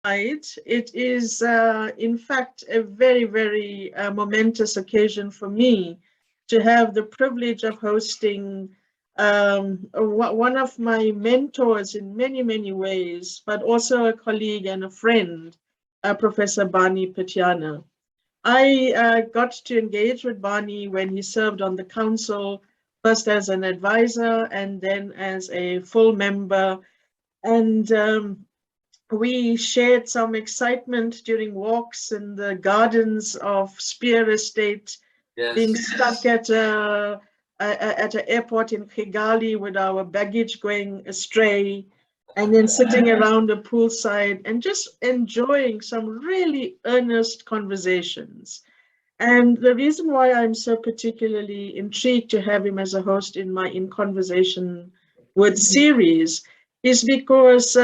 Plight. It is, in fact, a very, very momentous occasion for me to have the privilege of hosting one of my mentors in many, many ways, but also a colleague and a friend, Professor Barney Pityana. I got to engage with Barney when he served on the council, first as an advisor and then as a full member. And we shared some excitement during walks in the gardens of Spear Estate, yes, being stuck at an airport in Kigali with our baggage going astray, and then sitting around a poolside and just enjoying some really earnest conversations. And the reason why I'm so particularly intrigued to have him as a host in my In Conversation with series is because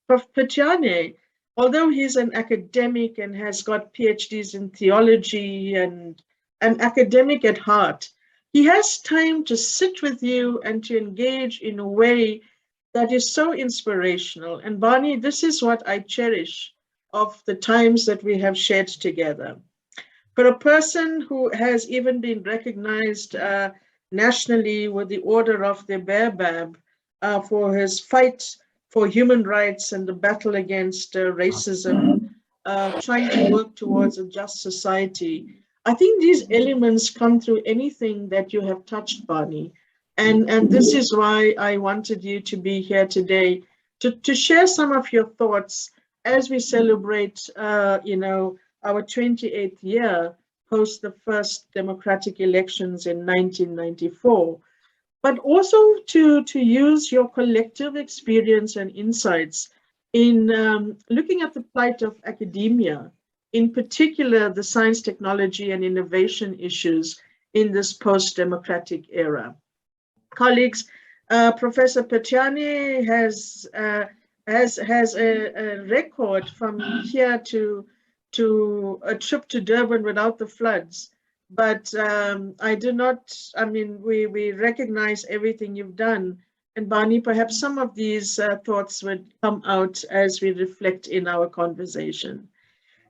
Prof Pityana, although he's an academic and has got PhDs in theology and an academic at heart, he has time to sit with you and to engage in a way that is so inspirational. And Barney, this is what I cherish of the times that we have shared together. For a person who has even been recognized nationally with the Order of the Baobab for his fight for human rights and the battle against racism, trying to work towards a just society, I think these elements come through anything that you have touched, Barney. And this is why I wanted you to be here today, to share some of your thoughts as we celebrate, our 28th year post the first democratic elections in 1994, but also to use your collective experience and insights in looking at the plight of academia, in particular the science, technology, and innovation issues in this post-democratic era. Colleagues, Professor Pityana has a record from here to a trip to Durban without the floods. But we recognize everything you've done. And Barney, perhaps some of these thoughts would come out as we reflect in our conversation.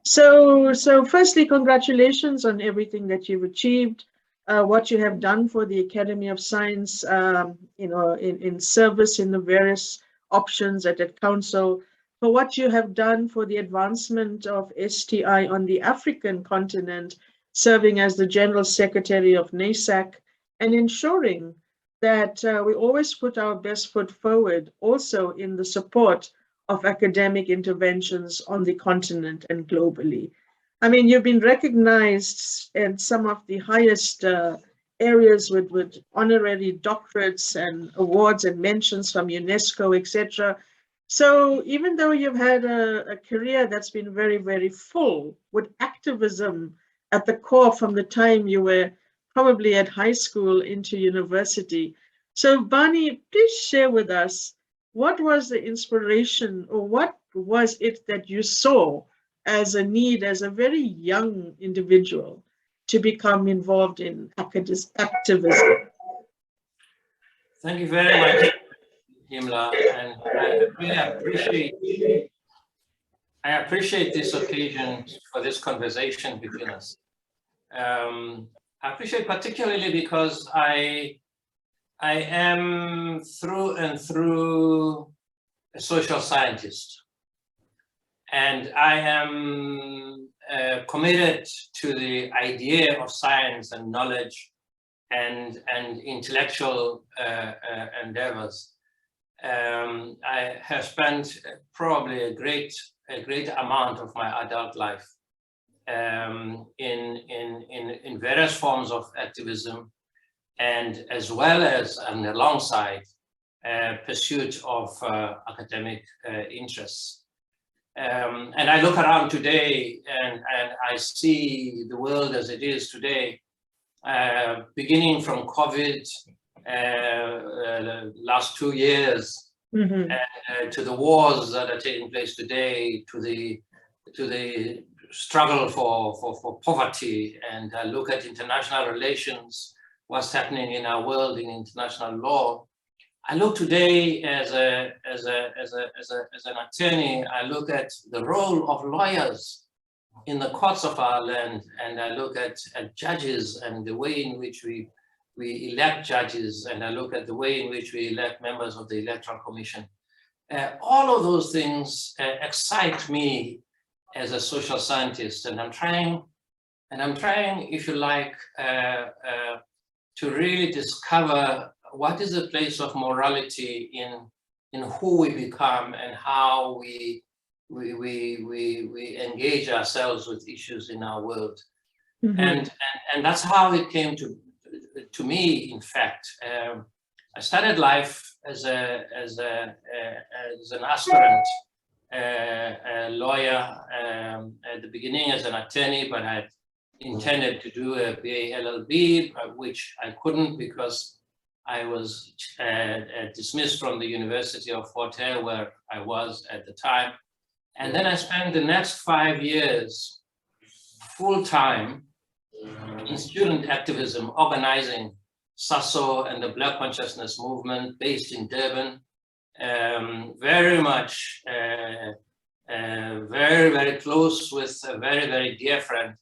So firstly, congratulations on everything that you've achieved. What you have done for the Academy of Science, in service in the various options at that council, for what you have done for the advancement of STI on the African continent, serving as the General Secretary of NASAC, and ensuring that we always put our best foot forward, also in the support of academic interventions on the continent and globally. I mean, you've been recognized in some of the highest areas with honorary doctorates and awards and mentions from UNESCO, etc. So even though you've had a career that's been very, very full, with activism at the core from the time you were probably at high school into university. So Barney, please share with us, what was the inspiration, or what was it that you saw as a need, as a very young individual, to become involved in activism? Thank you very much, Himla, and I appreciate this occasion for this conversation between us. I appreciate particularly because I am through and through a social scientist, and I am committed to the idea of science and knowledge and intellectual endeavors. I have spent probably a great amount of my adult life in various forms of activism, and as well as and alongside pursuit of academic interests. And I look around today and I see the world as it is today, beginning from COVID, last 2 years, to the wars that are taking place today, to the struggle for poverty, and I look at international relations, what's happening in our world in international law. I look today as an attorney, I look at the role of lawyers in the courts of our land, and I look at judges and the way in which we elect judges, and I look at the way in which we elect members of the Electoral Commission. All of those things excite me as a social scientist, and I'm trying, if you like, to really discover what is the place of morality in who we become and how we engage ourselves with issues in our world. And that's how it came to me. In fact, I started life as an aspirant lawyer, at the beginning as an attorney, but I intended to do a BA LLB, which I couldn't because I was dismissed from the University of Fort Hare, where I was at the time. And then I spent the next 5 years full-time in student activism, organizing SASO and the Black Consciousness Movement based in Durban. Very much, very, very close with a very, very dear friend,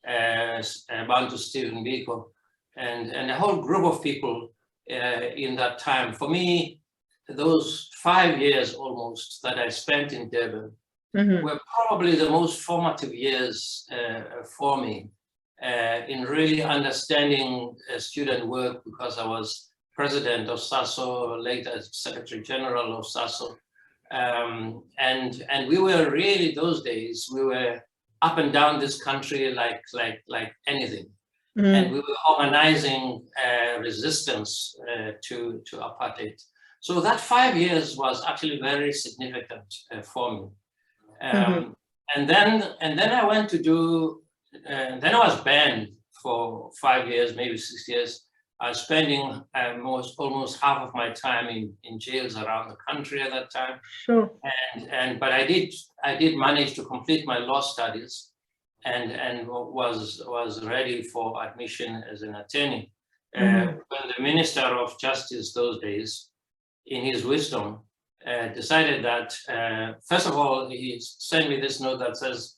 Bantu Steve Biko, and a whole group of people in that time. For me, those 5 years almost that I spent in Durban were probably the most formative years for me in really understanding student work, because I was president of SASO, later Secretary General of SASO. And we were really, those days, we were up and down this country like anything. And we were organizing resistance to apartheid. So that 5 years was actually very significant for me. And then I went to do, then I was banned for 5 years, maybe 6 years. I was spending almost half of my time in jails around the country at that time. Sure. But I did manage to complete my law studies, and was ready for admission as an attorney. When the Minister of Justice those days, in his wisdom, decided that, first of all, he sent me this note that says,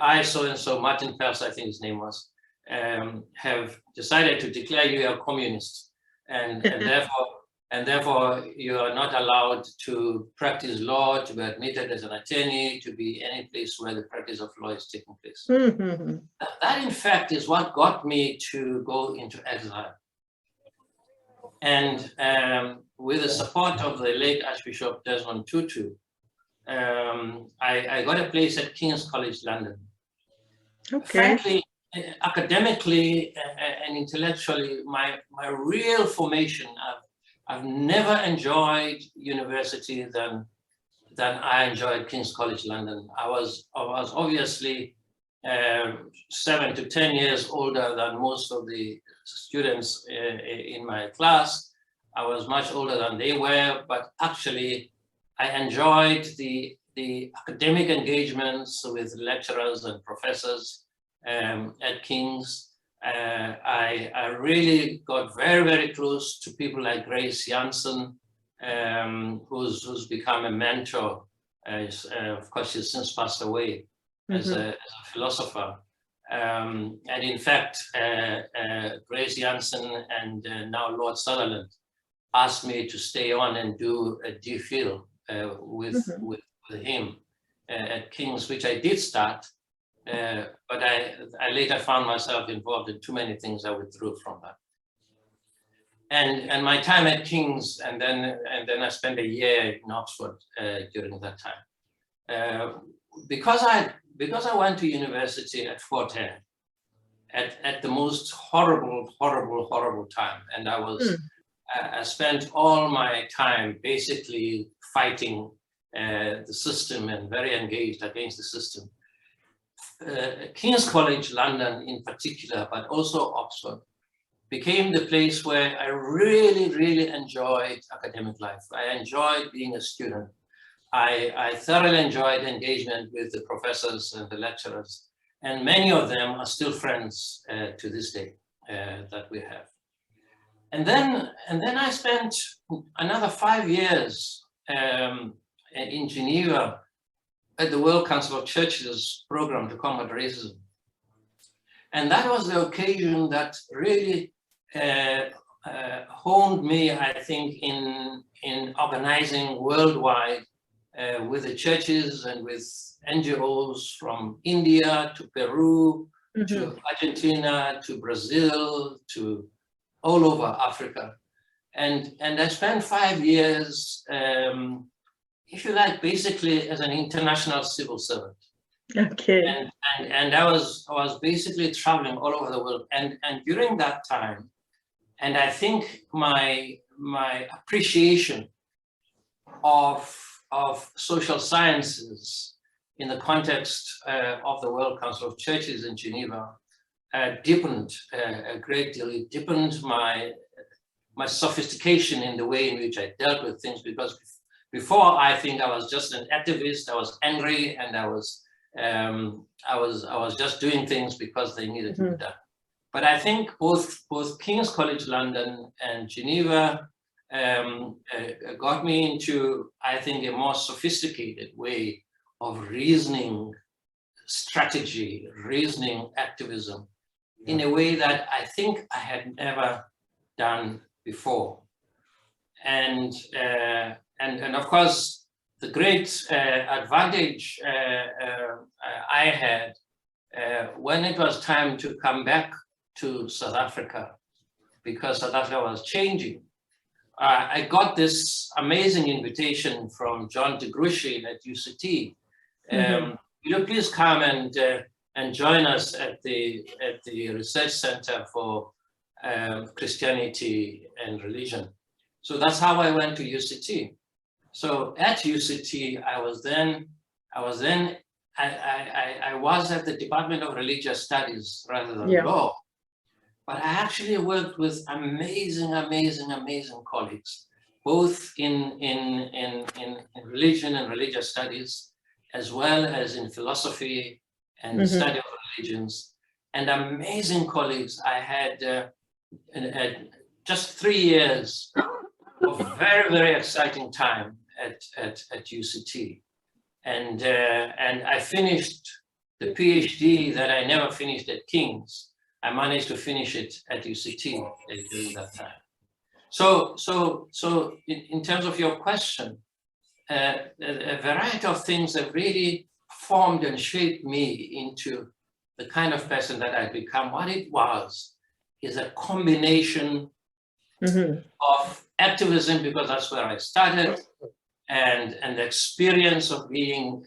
I, so-and-so, Martin Pels, I think his name was, have decided to declare you a communist, and therefore you are not allowed to practice law, to be admitted as an attorney, to be any place where the practice of law is taking place. That, in fact, is what got me to go into exile. And with the support of the late Archbishop Desmond Tutu, I got a place at King's College London. Okay. Frankly, academically and intellectually, my real formation, I've never enjoyed university than I enjoyed King's College London. I was obviously 7 to 10 years older than most of the students in my class. I was much older than they were, but actually I enjoyed the academic engagements with lecturers and professors at King's. I really got very, very close to people like Grace Janssen, who's become a mentor. Of course, she's since passed away as a philosopher. And in fact, Grace Janssen and now Lord Sutherland asked me to stay on and do a DPhil with him at King's, which I did start. But I later found myself involved in too many things. I withdrew from that. And my time at King's, and then I spent a year in Oxford during that time. Because I went to university at Fort Hare at the most horrible time, and I spent all my time basically fighting the system and very engaged against the system. King's College London in particular, but also Oxford, became the place where I really enjoyed academic life. I enjoyed being a student. I thoroughly enjoyed engagement with the professors and the lecturers, and many of them are still friends to this day that we have. And then I spent another 5 years in Geneva at the World Council of Churches program to combat racism. And that was the occasion that really honed me, I think, in organizing worldwide with the churches and with NGOs from India to Peru, to Argentina, to Brazil, to all over Africa. And I spent 5 years, if you like, basically as an international civil servant. Okay. And I was basically traveling all over the world. And during that time, and I think my appreciation of social sciences in the context of the World Council of Churches in Geneva deepened a great deal. It deepened my sophistication in the way in which I dealt with things, because before I think I was just an activist. I was angry, and I was just doing things because they needed to be done. But I think both King's College London and Geneva got me into, I think, a more sophisticated way of reasoning strategy, reasoning activism, in a way that I think I had never done before. And of course, the great advantage I had when it was time to come back to South Africa, because South Africa was changing, I got this amazing invitation from John de Gruchy at UCT. Will you please come and join us at the Research Center for Christianity and Religion? So that's how I went to UCT. So at UCT, I was at the Department of Religious Studies rather than law. But I actually worked with amazing colleagues, both in religion and religious studies, as well as in philosophy and the study of religions, and amazing colleagues. I had just 3 years of very exciting time at UCT, and I finished the PhD that I never finished at King's. I managed to finish it at UCT during that time. So in terms of your question, a variety of things have really formed and shaped me into the kind of person that I've become. What it was is a combination of activism, because that's where I started, and the experience of being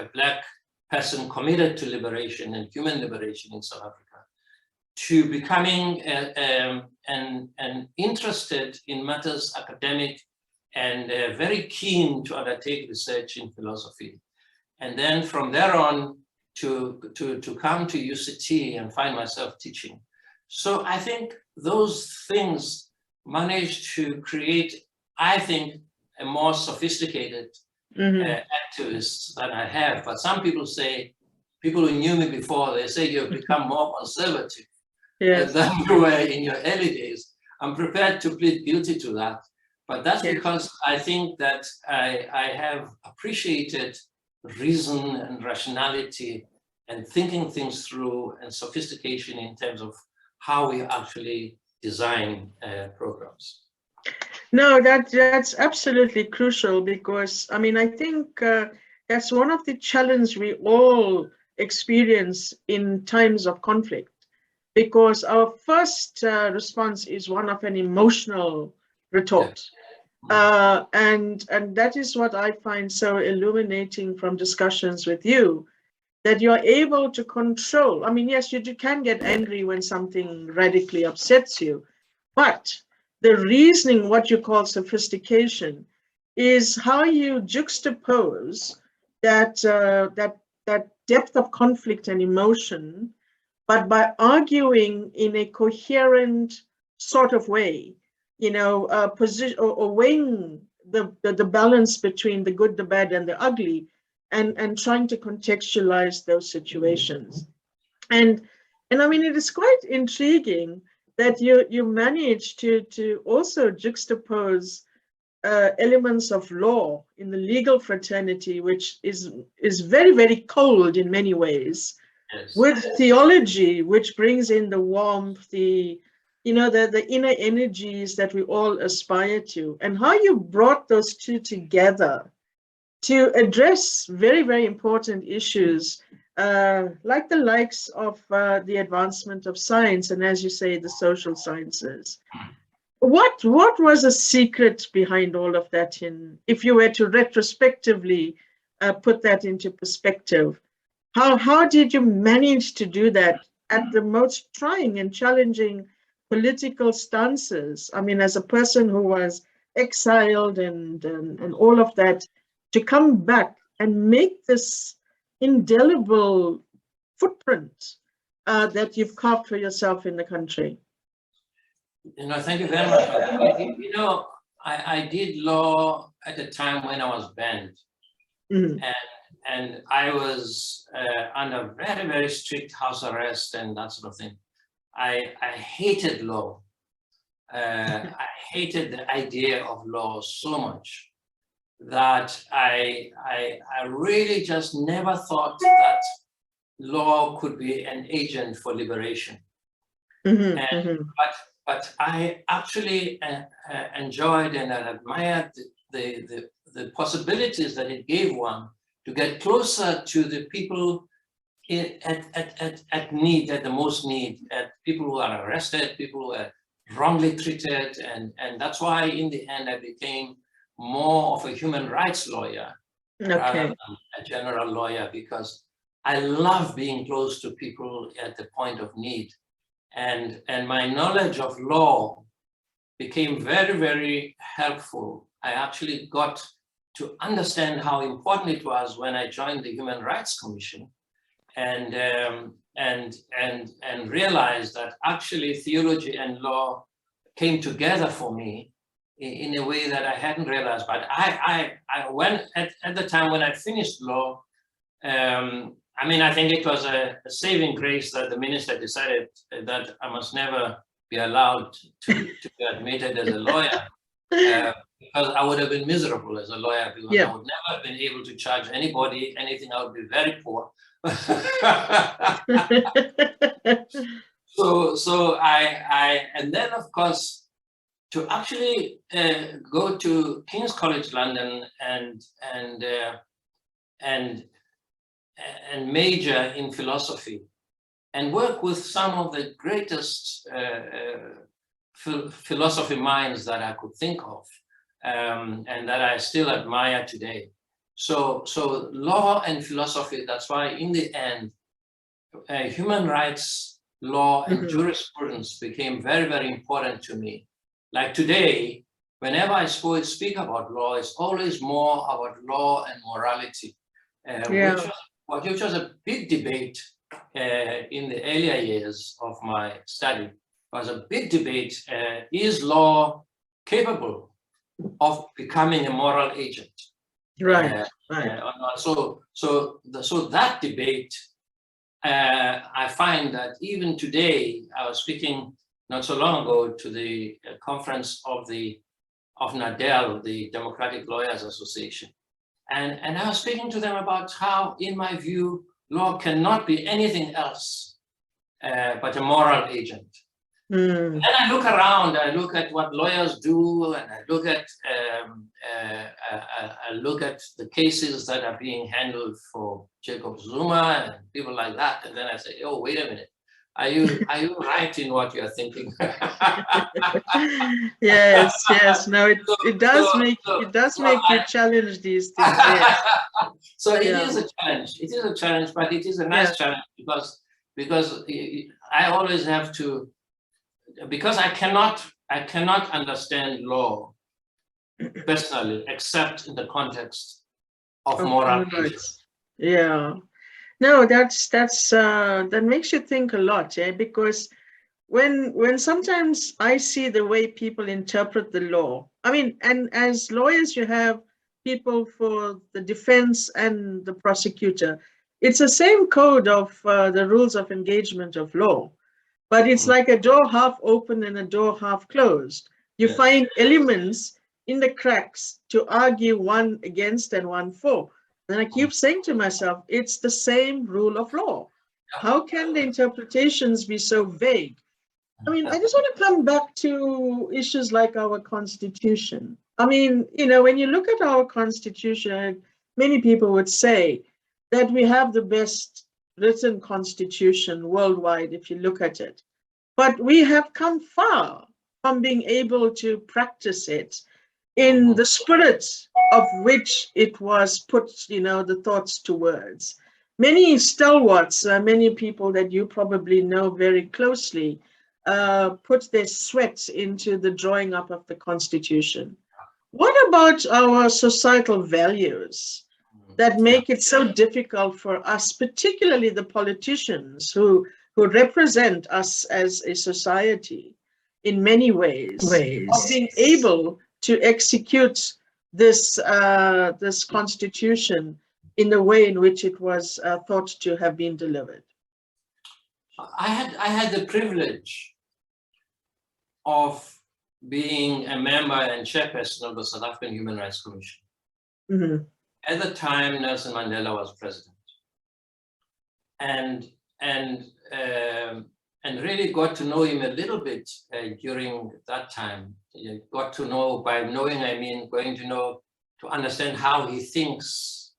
a Black person committed to liberation and human liberation in South Africa, to becoming interested in matters academic and very keen to undertake research in philosophy. And then from there on to come to UCT and find myself teaching. So I think those things managed to create, I think, a more sophisticated activist than I have. But some people say, people who knew me before, they say you've become more conservative than you were in your early days. I'm prepared to plead guilty to that. But that's because I think that I have appreciated reason and rationality and thinking things through, and sophistication in terms of how we actually design programs. No, that's absolutely crucial, because I mean, I think that's one of the challenges we all experience in times of conflict, because our first response is one of an emotional retort. And that is what I find so illuminating from discussions with you, that you're able to control. I mean, yes, you can get angry when something radically upsets you, but the reasoning, what you call sophistication, is how you juxtapose that depth of conflict and emotion, but by arguing in a coherent sort of way, you know, position or weighing the balance between the good, the bad, and the ugly, and trying to contextualize those situations. And I mean, it is quite intriguing that you manage to also juxtapose elements of law in the legal fraternity, which is very, very cold in many ways, Yes. with theology, which brings in the warmth, the inner energies that we all aspire to, and how you brought those two together to address very, very important issues, like the likes of the advancement of science, and as you say, the social sciences. What was the secret behind all of that? If you were to retrospectively put that into perspective, how did you manage to do that at the most trying and challenging political stances? I mean, as a person who was exiled and all of that, to come back and make this indelible footprint that you've carved for yourself in the country. Thank you very much. I did law at a time when I was banned, and I was under very, very strict house arrest and that sort of thing. I hated law. I hated the idea of law so much that I really just never thought that law could be an agent for liberation. But I actually enjoyed and admired the possibilities that it gave one to get closer to the people at need, at the most need, at people who are arrested, people who are wrongly treated, and that's why in the end I became more of a human rights lawyer rather than a general lawyer, because I love being close to people at the point of need. And my knowledge of law became very, very helpful. I actually got to understand how important it was when I joined the Human Rights Commission, and realized that actually theology and law came together for me in a way that I hadn't realized. But I went at the time when I finished law, I mean, I think it was a saving grace that the minister decided that I must never be allowed to be admitted as a lawyer, because I would have been miserable as a lawyer, because I would never have been able to charge anybody anything. I would be very poor. So and then of course, to actually go to King's College London and major in philosophy and work with some of the greatest philosophy minds that I could think of, and that I still admire today. So law and philosophy, that's why in the end, human rights, law and jurisprudence became very, very important to me. Like today, whenever I speak about law, it's always more about law and morality, which was a big debate in the earlier years of my study. It was a big debate, is law capable of becoming a moral agent? Right. So that debate, I find that even today, I was speaking not so long ago to the conference of NADEL, the Democratic Lawyers Association. And I was speaking to them about how, in my view, law cannot be anything else but a moral agent. Then I look around, I look at what lawyers do, and I look at the cases that are being handled for Jacob Zuma and people like that, and then I say, oh, wait a minute. Are you right in what you're thinking? Yes. No, it does make you challenge these things. Yes. So it is a challenge. It is a challenge, but it is a nice challenge because I always have to, because I cannot understand law personally except in the context of moral rights. Yeah. No, that makes you think a lot, because when sometimes I see the way people interpret the law, I mean, and as lawyers, you have people for the defense and the prosecutor. It's the same code of the rules of engagement of law. but it's like a door half open and a door half closed. You find elements in the cracks to argue one against and one for. And I keep saying to myself, it's the same rule of law. How can the interpretations be so vague? I mean, I just want to come back to issues like our Constitution. I mean, you know, when you look at our Constitution, many people would say that we have the best written Constitution worldwide, if you look at it. But we have come far from being able to practice it in the spirit of which it was put, you know, the thoughts to words. Many stalwarts, many people that you probably know very closely, put their sweat into the drawing up of the Constitution. What about our societal values that make it so difficult for us, particularly the politicians who represent us as a society in many ways, of being able to execute this, this Constitution in the way in which it was thought to have been delivered? I had the privilege of being a member and chairperson of the South African Human Rights Commission. At the time, Nelson Mandela was president, and really got to know him a little bit during that time. Got to know, by knowing I mean going to know, to understand how he thinks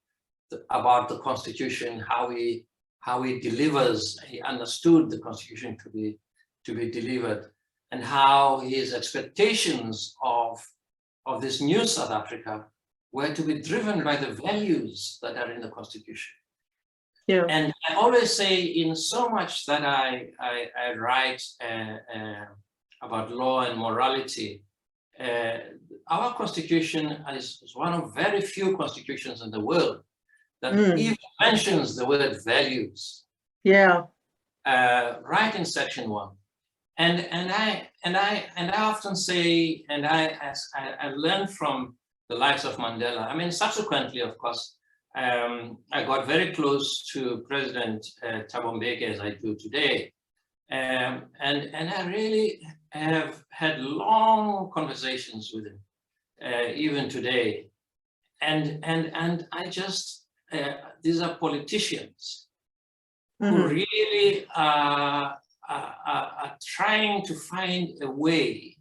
about the Constitution, how he delivers. He understood the Constitution to be delivered, and how his expectations of this new South Africa were to be driven by the values that are in the Constitution. Yeah. And I always say, in so much that I write about law and morality, our Constitution is one of very few constitutions in the world that even mentions the word values. Yeah. Right in section 1. And I often say, and I learned from the likes of Mandela. I mean, subsequently, of course, I got very close to President Thabo Mbeki, as I do today, and I really have had long conversations with him, even today. And I just these are politicians who really are trying to find a way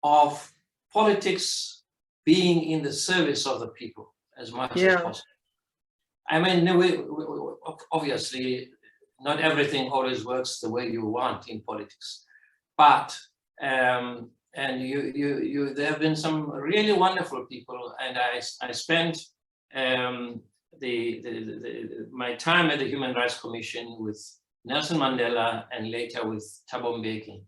of politics being in the service of the people as much as possible. I mean, obviously, not everything always works the way you want in politics, but and there have been some really wonderful people, and I spent my time at the Human Rights Commission with Nelson Mandela and later with Thabo Mbeki.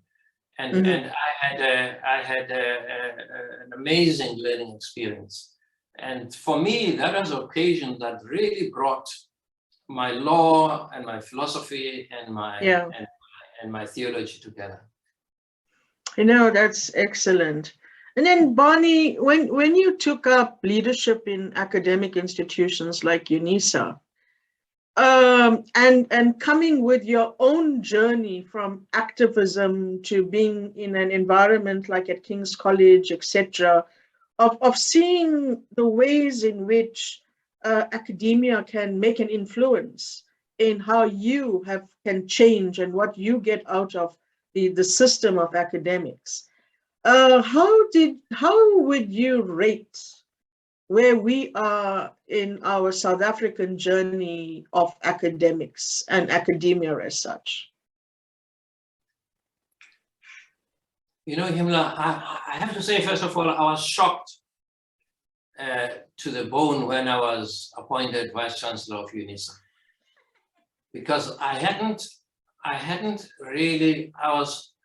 And I had an amazing learning experience. And for me, that was an occasion that really brought my law and my philosophy and my and my theology together. You know, that's excellent. And then, Barney, when you took up leadership in academic institutions like UNISA, and coming with your own journey from activism to being in an environment like at King's College, etc., of seeing the ways in which academia can make an influence in how you can change and what you get out of the system of academics. How would you rate where we are in our South African journey of academics and academia as such? You know, Himla, I have to say, first of all, I was shocked to the bone when I was appointed Vice Chancellor of UNISA, because I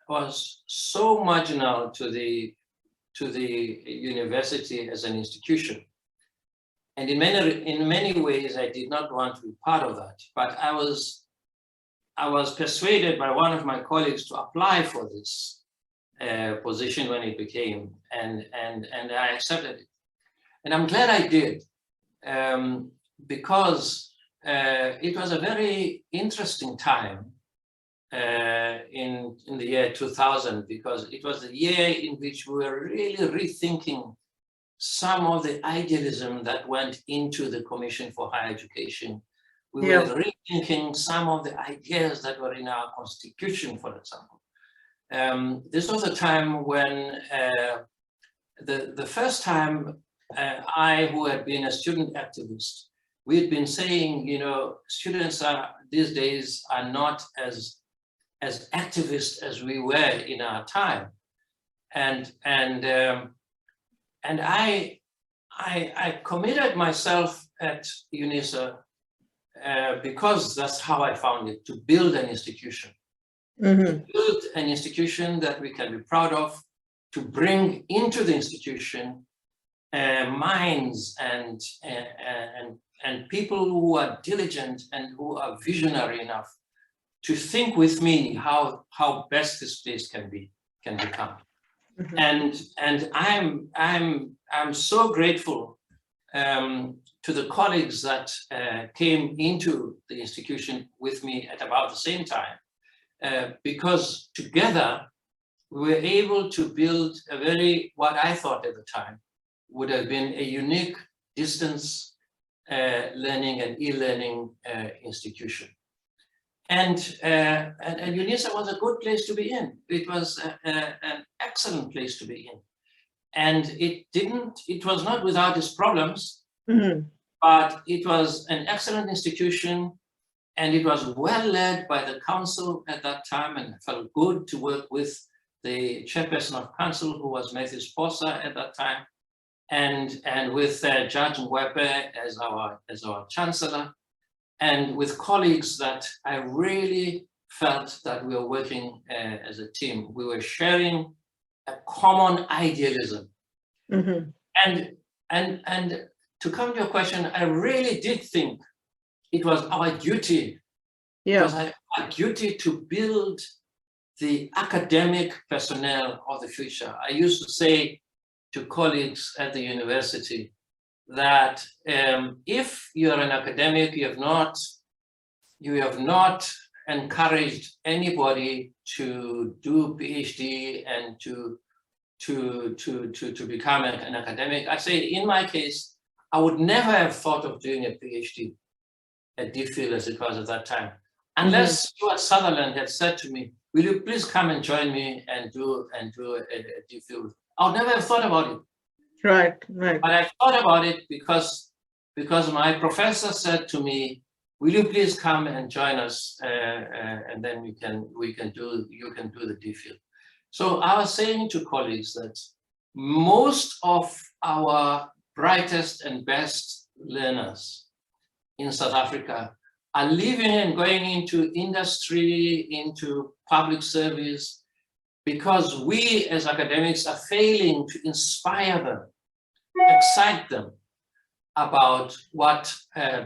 was so marginal to the university as an institution. And in many ways, I did not want to be part of that. But I was persuaded by one of my colleagues to apply for this position when it became, and I accepted it. And I'm glad I did, because it was a very interesting time in the year 2000, because it was the year in which we were really rethinking some of the idealism that went into the Commission for Higher Education. We were rethinking some of the ideas that were in our constitution, for example. This was a time when the first time I, who had been a student activist, we had been saying, you know, students are these days are not as activist as we were in our time, and I committed myself at UNISA because that's how I found it, to build an institution, to build an institution that we can be proud of, to bring into the institution minds and people who are diligent and who are visionary enough to think with me how best this place can become. And I'm so grateful to the colleagues that came into the institution with me at about the same time, because together we were able to build a very, what I thought at the time would have been a unique distance learning and e-learning institution. And UNISA was a good place to be in. It was an excellent place to be in. And it was not without its problems, but it was an excellent institution, and it was well led by the council at that time, and it felt good to work with the chairperson of council, who was Matthew Sposa at that time, and with Judge Mwepe as our chancellor, and with colleagues that I really felt that we were working as a team. We were sharing a common idealism. And to come to your question, I really did think it was our duty. It was our duty to build the academic personnel of the future. I used to say to colleagues at the university that if you're an academic, you have not encouraged anybody to do PhD and to become an academic. I say, in my case, I would never have thought of doing a PhD at DPhil as it was at that time, unless Stuart Sutherland had said to me, will you please come and join me and do a DPhil? I would never have thought about it. Right. But I thought about it because my professor said to me, will you please come and join us, and then you can do the DPhil. So I was saying to colleagues that most of our brightest and best learners in South Africa are leaving and going into industry, into public service, because we as academics are failing to inspire them, excite them about what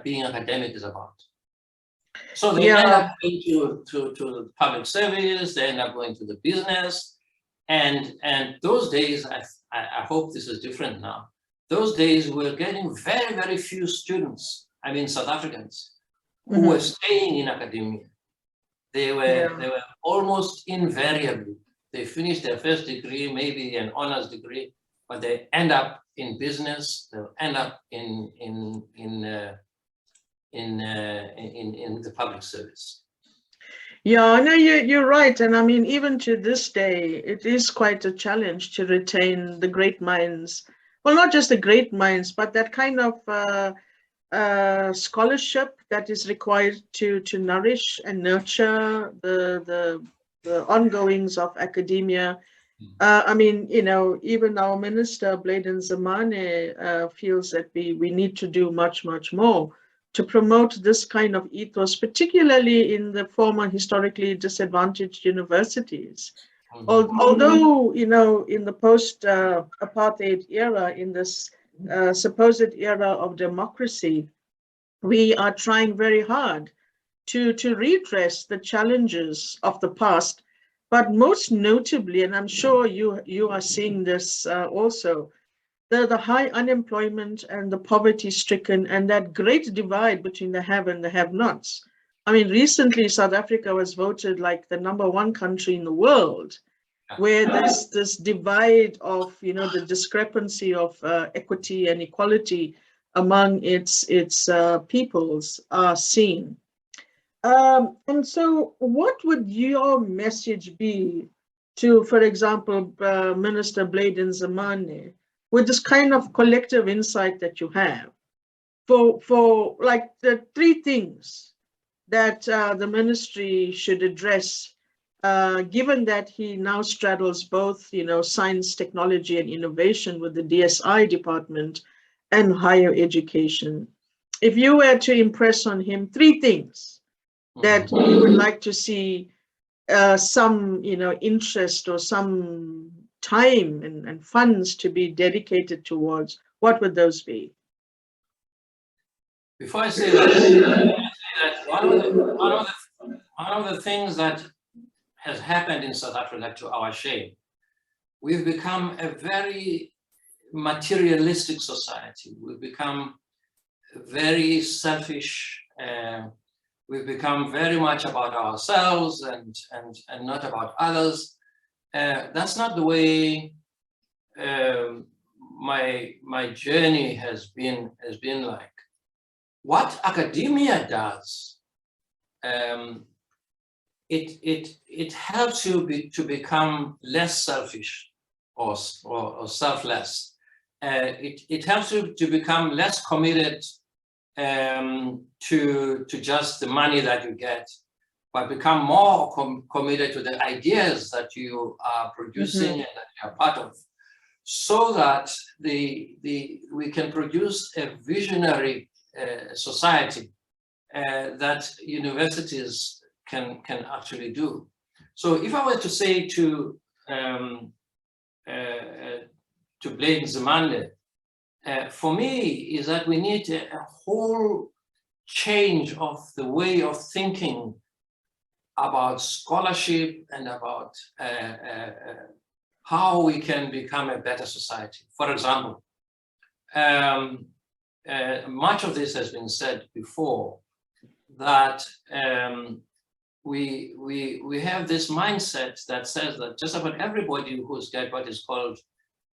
being academic is about. So they end up going to public service, they end up going to the business, and those days, I hope this is different now, those days we're getting very, very few students, I mean South Africans, who were staying in academia. They were almost invariably, they finished their first degree, maybe an honors degree, but they end up in business, they'll end up in the public service. Yeah, no, you're right. And I mean, even to this day, it is quite a challenge to retain the great minds. Well, not just the great minds, but that kind of scholarship that is required to nourish and nurture the ongoings of academia. I mean, you know, even our minister, Bladen Zamane, feels that we need to do much, much more to promote this kind of ethos, particularly in the former historically disadvantaged universities. Although, you know, in the post-apartheid era, in this supposed era of democracy, we are trying very hard to redress the challenges of the past, but most notably, and I'm sure you are seeing this also, the high unemployment and the poverty-stricken and that great divide between the have and the have-nots. I mean, recently South Africa was voted like the #1 country in the world, where there's this divide of, the discrepancy of equity and equality among its peoples are seen. And so what would your message be to, for example, Minister Bladen Nzimande, with this kind of collective insight that you have, for like the 3 things that the ministry should address, given that he now straddles both, science, technology, and innovation with the DSI department and higher education? If you were to impress on him 3 things that you would like to see some, interest or some time and funds to be dedicated towards, what would those be? Before I say that, one of the things that has happened in South Africa, to our shame, we've become a very materialistic society. We've become very selfish. We've become very much about ourselves and not about others. That's not the way my journey has been like. What academia does, it helps you to become less selfish or selfless. It helps you to become less committed to just the money that you get, but become more committed to the ideas that you are producing and that you are part of, so that we can produce a visionary society that universities can actually do. So if I were to say to Bladen Nzimande, for me, is that we need a whole change of the way of thinking about scholarship and about how we can become a better society. For example, much of this has been said before, that we have this mindset that says that just about everybody who's got what is called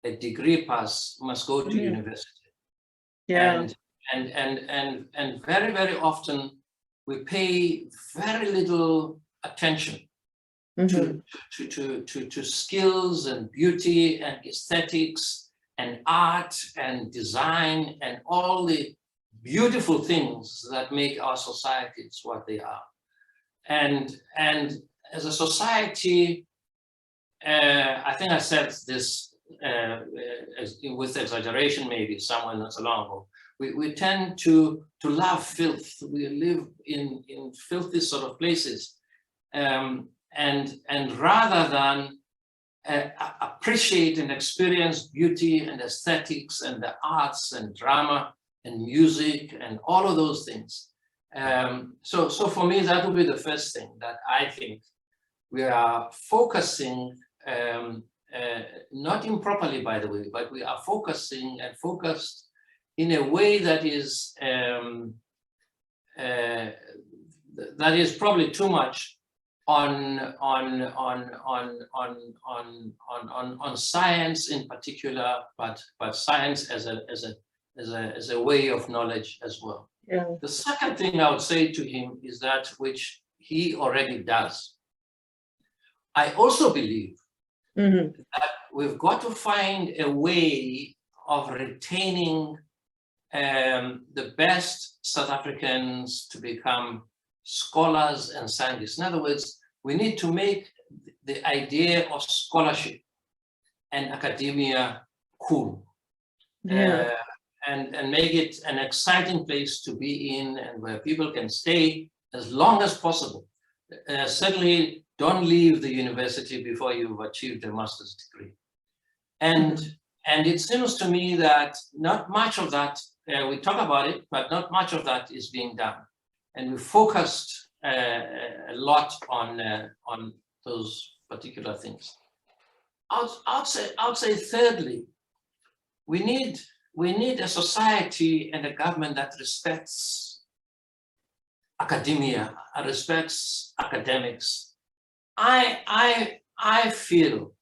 a degree pass must go to university. Yeah. And very, very often we pay very little attention to skills and beauty and aesthetics and art and design and all the beautiful things that make our societies what they are. And as a society, I think I said this with exaggeration, maybe somewhere not so long ago, we tend to love filth. We live in filthy sort of places, and rather than appreciate and experience beauty and aesthetics and the arts and drama and music and all of those things. So for me, that would be the first thing that I think we are focusing, not improperly, by the way, but we are focusing and focused in a way that is probably too much on science in particular, but science as a way of knowledge as well. Yeah. The second thing I would say to him is that, which he already does. I also believe that we've got to find a way of retaining the best South Africans to become scholars and scientists. In other words, we need to make the idea of scholarship and academia cool. Yeah. And make it an exciting place to be in, and where people can stay as long as possible. Certainly don't leave the university before you've achieved a master's degree. And it seems to me that not much of that, we talk about it, but not much of that is being done. And we focused a lot on those particular things. I'd say thirdly, we need a society and a government that respects academia, respects academics, I feel,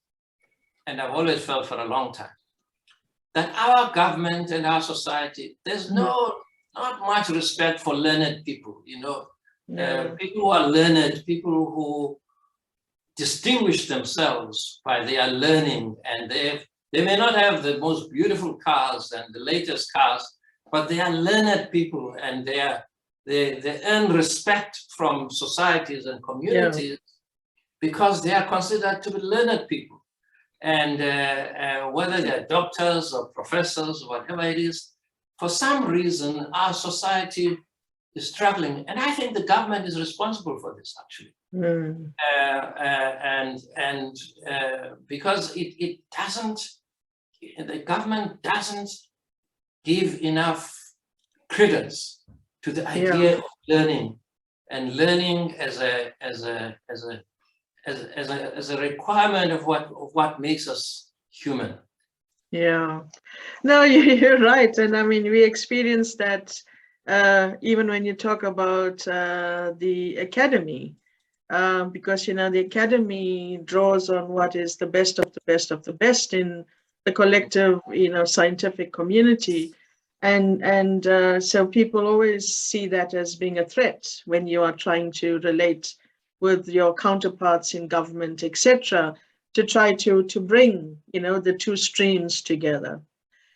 and I've always felt for a long time, that our government and our society, there's not much respect for learned people, you know. People who are learned, people who distinguish themselves by their learning, and they may not have the most beautiful cars and the latest cars, but they are learned people, and they earn respect from societies and communities because they are considered to be learned people. And whether they're doctors or professors, whatever it is, for some reason, our society is struggling. And I think the government is responsible for this, actually. Because it doesn't, the government doesn't give enough credence to the idea of learning, and learning as a requirement of what makes us human. Yeah, no, you're right. And I mean, we experience that even when you talk about the academy, because, you know, the academy draws on what is the best of the best of the best in the collective, you know, scientific community. And so people always see that as being a threat when you are trying to relate with your counterparts in government, etc., to try to bring, you know, the two streams together.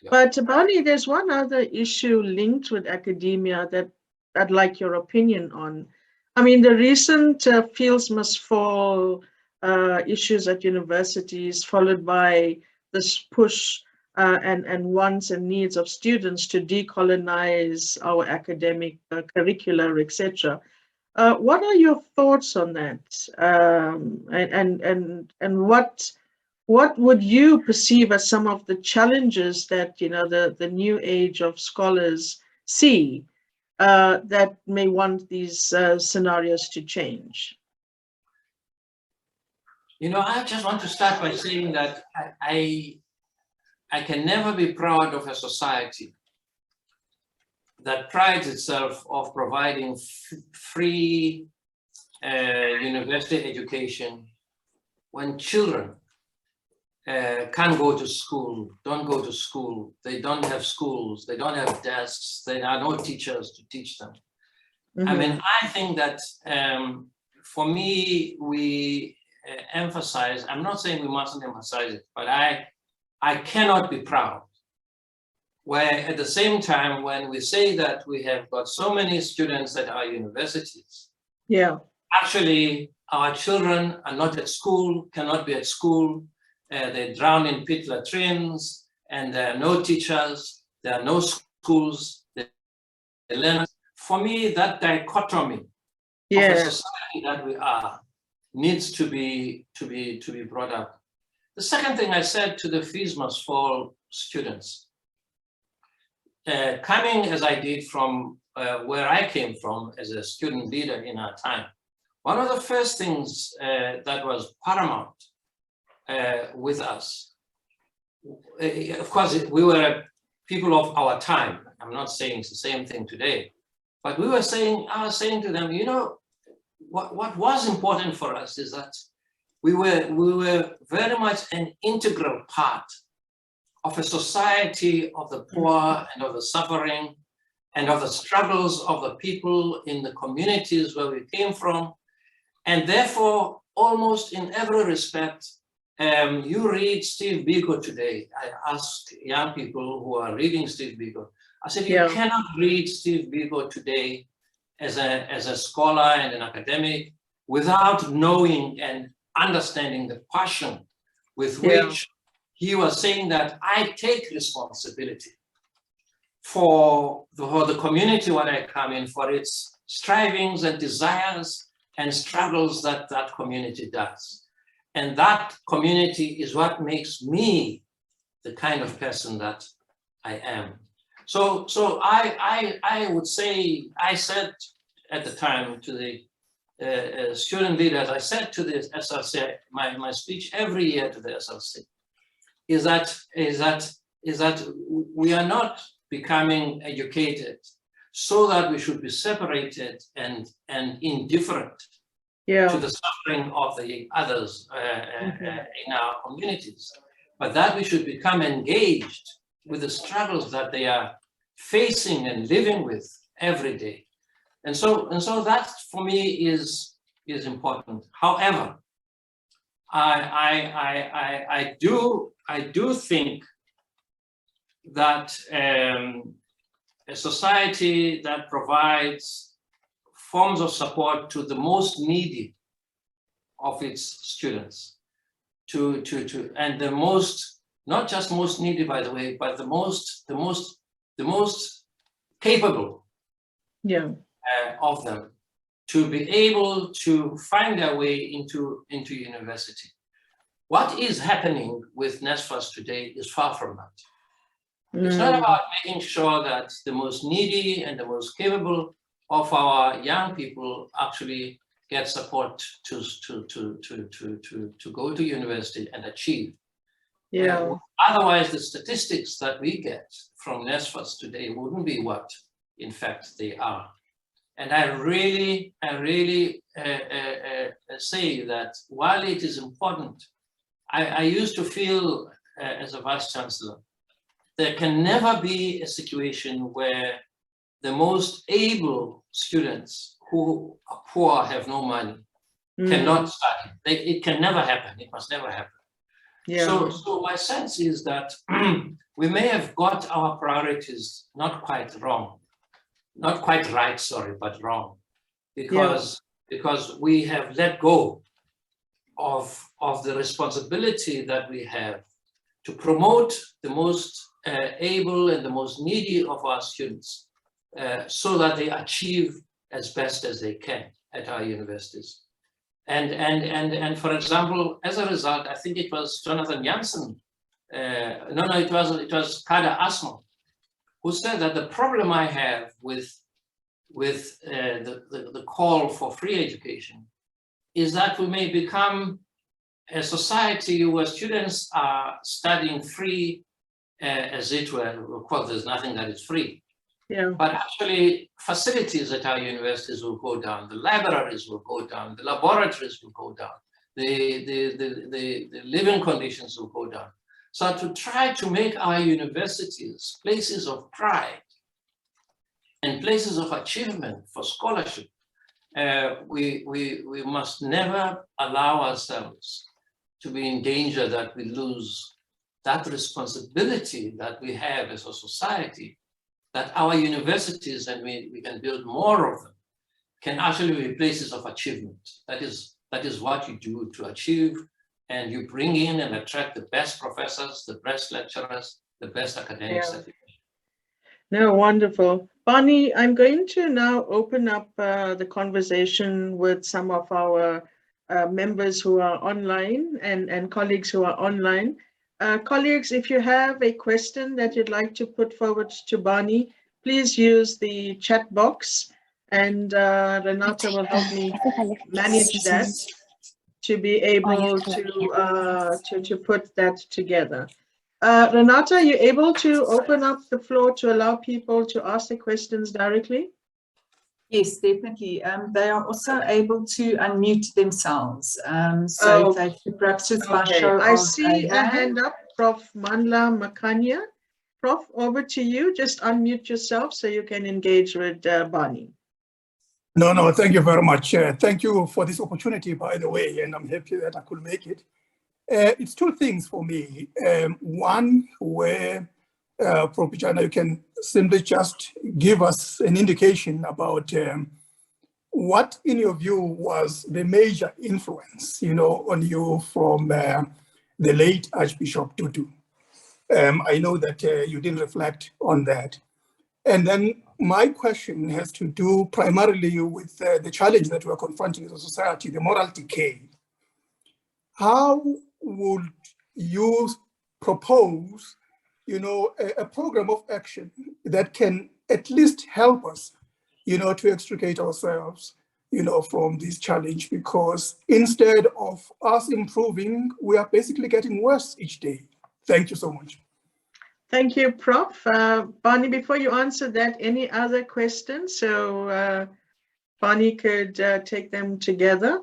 But Barney, there's one other issue linked with academia that I'd like your opinion on. I mean, the recent Fields Must Fall issues at universities, followed by this push and wants and needs of students to decolonize our academic curricula, etc. What are your thoughts on that? And what would you perceive as some of the challenges that, you know, the new age of scholars see that may want these scenarios to change? You know, I just want to start by saying that I can never be proud of a society that prides itself of providing free university education when children can't go to school, don't go to school, they don't have schools, they don't have desks, there are no teachers to teach them. I mean, I think that for me, we emphasize, I'm not saying we mustn't emphasize it, but I cannot be proud. Where at the same time, when we say that we have got so many students at our universities, actually our children are not at school, cannot be at school, they drown in pit latrines, and there are no teachers, there are no schools, they learn. For me, that dichotomy of a society that we are needs to be brought up. The second thing I said to the Fields Must Fall students, coming as I did from where I came from as a student leader in our time, one of the first things that was paramount with us, of course, we were people of our time. I'm not saying it's the same thing today, but I was saying to them, you know, what was important for us is that we were very much an integral part of a society of the poor and of the suffering and of the struggles of the people in the communities where we came from. And therefore, almost in every respect, you read Steve Biko today. I asked young people who are reading Steve Biko, I said, you cannot read Steve Biko today as a scholar and an academic without knowing and understanding the passion with which he was saying that I take responsibility for the community where I come in, for its strivings and desires and struggles that that community does. And that community is what makes me the kind of person that I am. So I would say, I said at the time to the student leaders, I said to the SLC, my speech every year to the SLC, is that we are not becoming educated so that we should be separated and indifferent to the suffering of the others in our communities, but that we should become engaged with the struggles that they are facing and living with every day. And so that for me is important. However, I do think that a society that provides forms of support to the most needy of its students, and the most, not just most needy, by the way, but the most capable of them, to be able to find their way into university. What is happening with NSFAS today is far from that. It's not about making sure that the most needy and the most capable of our young people actually get support to go to university and achieve. Otherwise, the statistics that we get from NSFAS today wouldn't be what, in fact, they are. And I really say that while it is important, I used to feel as a Vice Chancellor, there can never be a situation where the most able students who are poor, have no money, cannot study. It can never happen. It must never happen. So my sense is that we may have got our priorities not quite wrong, not quite right, sorry, but wrong, because we have let go of the responsibility that we have to promote the most able and the most needy of our students, so that they achieve as best as they can at our universities. And for example, as a result, I think it was Jonathan Jansen, it was Kada Asmo, who said that the problem I have with the call for free education is that we may become a society where students are studying free, as it were. Of course, there's nothing that is free. But actually, facilities at our universities will go down, the libraries will go down, the laboratories will go down, the living conditions will go down. So to try to make our universities places of pride and places of achievement for scholarship, we must never allow ourselves to be in danger that we lose that responsibility that we have as a society, that our universities, and we can build more of them, can actually be places of achievement. That is what you do to achieve, and you bring in and attract the best professors, the best lecturers, the best academics. No, wonderful. Barney, I'm going to now open up the conversation with some of our members who are online and colleagues who are online. Colleagues, if you have a question that you'd like to put forward to Barney, please use the chat box, and Renata will help me manage that to be able to put that together. Renata, are you able to open up the floor to allow people to ask the questions directly? Yes, definitely. They are also able to unmute themselves. So if they could perhaps just by show of I see a hand up, Prof Mandla Makanya. Prof, over to you. Just unmute yourself so you can engage with Barney. No, thank you very much. Thank you for this opportunity, by the way, and I'm happy that I could make it. It's two things for me. One, where Prof Pityana, you can simply just give us an indication about what, in your view, was the major influence, on you from the late Archbishop Tutu. I know that you didn't reflect on that. And then my question has to do primarily with the challenge that we're confronting as a society, the moral decay. How would you propose, a program of action that can at least help us, to extricate ourselves, from this challenge? Because instead of us improving, we are basically getting worse each day. Thank you so much. Thank you, Prof. Barney, before you answer that, any other questions? So Barney could take them together.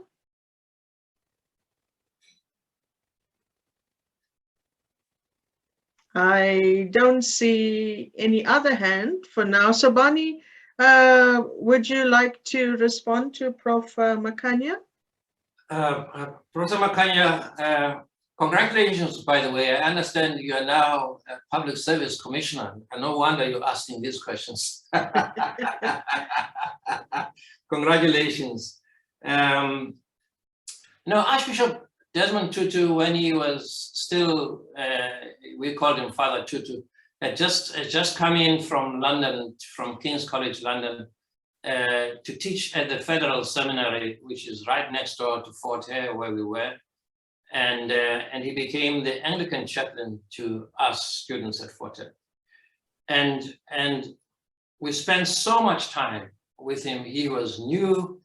I don't see any other hand for now. So Barney, would you like to respond to Prof. Makanya? Professor Makanya, congratulations, by the way. I understand you are now a public service commissioner, and no wonder you're asking these questions. Congratulations. No, Archbishop Desmond Tutu, when he was still, we called him Father Tutu, had just come in from London, from King's College London, to teach at the Federal Seminary, which is right next door to Fort Hare, where we were. And he became the Anglican chaplain to us students at Fort Hare. And we spent so much time with him. He was new,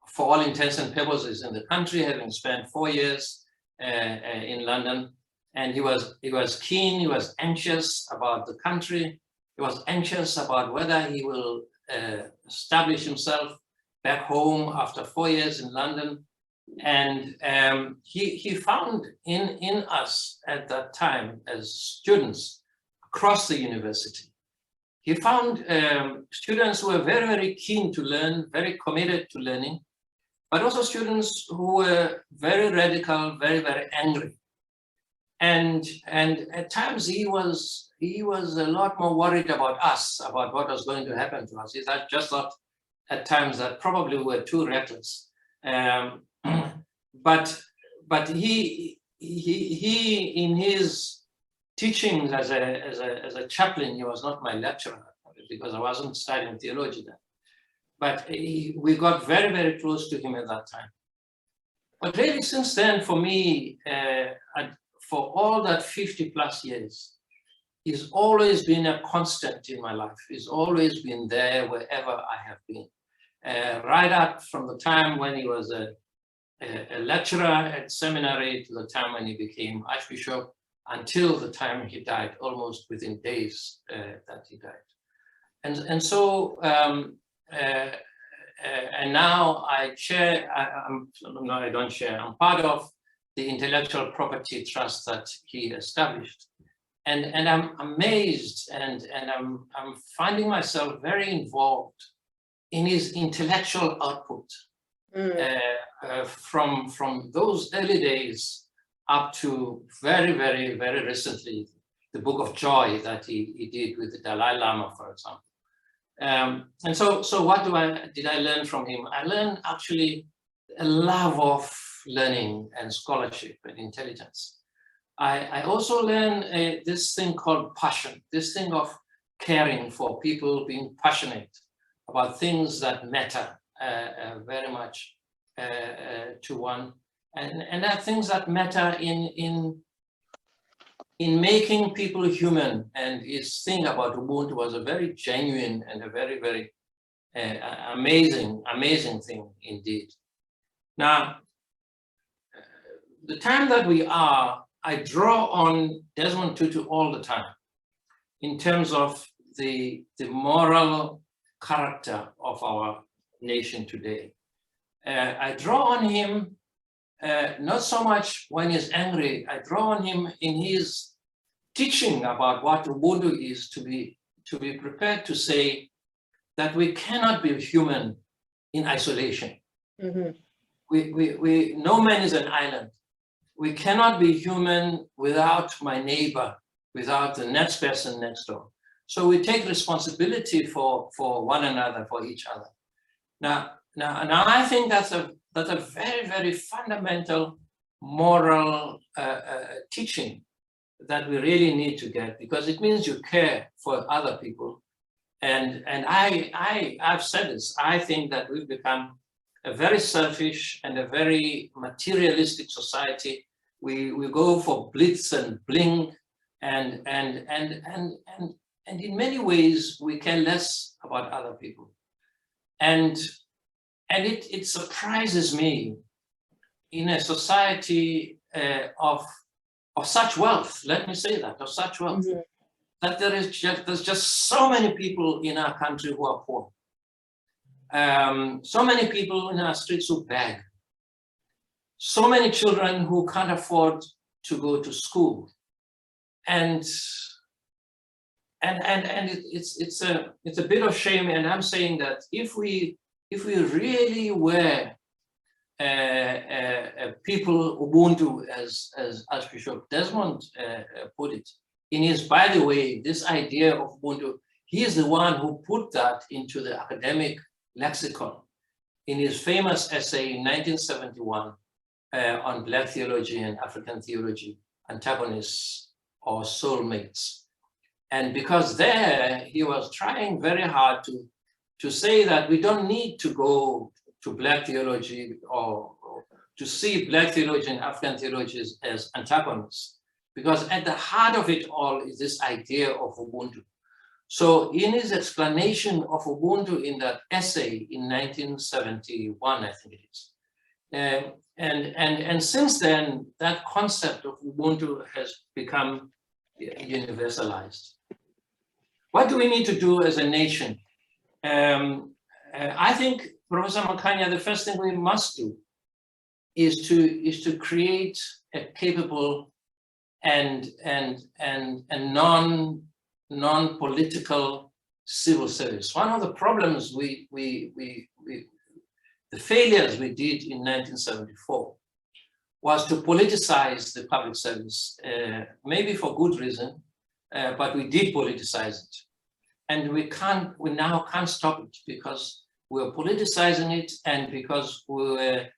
for all intents and purposes, in the country, having spent 4 years in London. And he was keen, he was anxious about the country. He was anxious about whether he will establish himself back home after 4 years in London. And he found in us at that time, as students across the university, he found students who were very, very keen to learn, very committed to learning, but also students who were very radical, very, very angry. And at times he was a lot more worried about us, about what was going to happen to us. He just thought at times that probably we were too reckless. But he in his teachings as a chaplain, he was not my lecturer, because I wasn't studying theology then. But we got very, very close to him at that time. But really since then, for me, for all that 50 plus years, he's always been a constant in my life. He's always been there wherever I have been. Right up from the time when he was a lecturer at seminary to the time when he became Archbishop, until the time he died, almost within days that he died. And so, and now I chair, no, I don't chair, I'm part of the intellectual property trust that he established. And I'm amazed, and I'm finding myself very involved in his intellectual output from those early days up to very, very, very recently, the Book of Joy that he did with the Dalai Lama, for example. And so what did I learn from him? I learned actually a love of learning and scholarship and intelligence. I also learned this thing called passion, this thing of caring for people, being passionate about things that matter very much to one, and that things that matter in making people human. And his thing about Ubuntu was a very genuine and a very, very amazing thing indeed. Now, the time that we are, I draw on Desmond Tutu all the time in terms of the moral character of our nation today. I draw on him not so much when he's angry. I draw on him in his teaching about what Ubuntu is, to be prepared to say that we cannot be human in isolation. Mm-hmm. No man is an island. We cannot be human without my neighbor, without the next person next door. So we take responsibility for one another, for each other. Now I think that's a very, very fundamental moral teaching that we really need to get, because it means you care for other people. And I've said this, I think that we've become a very selfish and a very materialistic society. We go for blitz and bling, and in many ways we care less about other people. And it surprises me in a society of such wealth, let me say that, of such wealth, mm-hmm. that there's just so many people in our country who are poor. So many people in our streets who beg. So many children who can't afford to go to school. And it's a bit of shame, and I'm saying that if we really were people Ubuntu, as Archbishop Desmond put it, in his, by the way, this idea of Ubuntu, he is the one who put that into the academic lexicon in his famous essay in 1971 on Black theology and African theology, antagonists or soulmates. And because there he was trying very hard to say that we don't need to go to Black theology or to see Black theology and African theology as antagonists, because at the heart of it all is this idea of Ubuntu. So in his explanation of Ubuntu in that essay in 1971, I think it is, and since then, that concept of Ubuntu has become universalized. What do we need to do as a nation? I think, Professor Makanya, the first thing we must do is to create a capable and non-political civil service. One of the problems the failures we did in 1974 was to politicize the public service, maybe for good reason, but we did politicize it. And we now can't stop it because we're politicizing it and because we're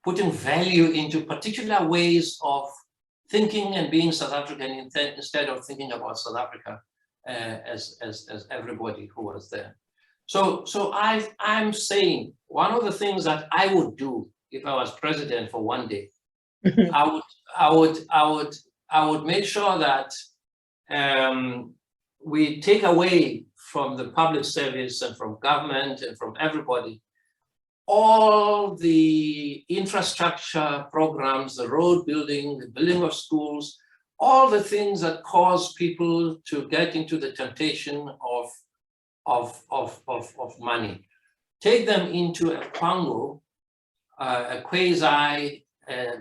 putting value into particular ways of thinking and being South African instead of thinking about South Africa as everybody who was there. So I'm saying one of the things that I would do if I was president for one day, I would make sure that we take away from the public service and from government and from everybody all the infrastructure programs, the road building, the building of schools, all the things that cause people to get into the temptation of money. Take them into a quango, a quasi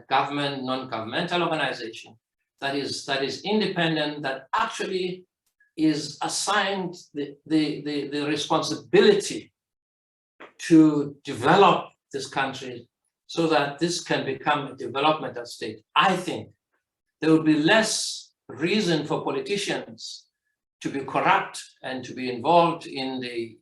government, non-governmental organization that is independent, that actually is assigned the responsibility to develop this country so that this can become a developmental state. I think there will be less reason for politicians to be corrupt and to be involved in the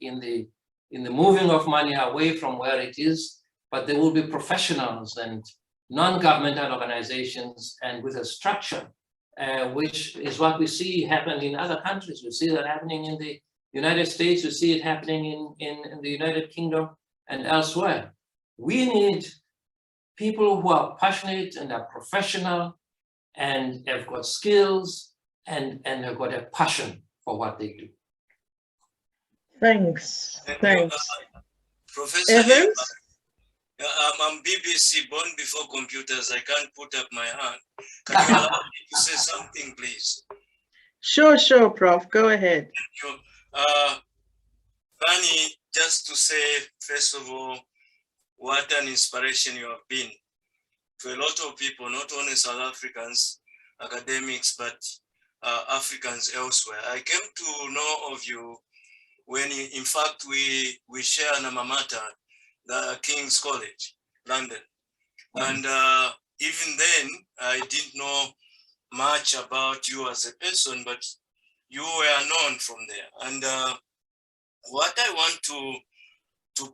moving of money away from where it is, but there will be professionals and non-governmental organizations and with a structure, which is what we see happen in other countries. We see that happening in the United States, we see it happening in the United Kingdom and elsewhere. We need people who are passionate and are professional and have got skills and have got a passion for what they do. Thanks. Thanks. Professor, Evans? I'm BBC, born before computers. I can't put up my hand. Can you allow me to say something, please? Sure, Prof. Go ahead. Thank you. Barney, just to say, first of all, what an inspiration you have been to a lot of people, not only South Africans, academics, but Africans elsewhere. I came to know of you when, in fact, we share an alma mater, the King's College, London. And even then, I didn't know much about you as a person, but you were known from there. And what I want to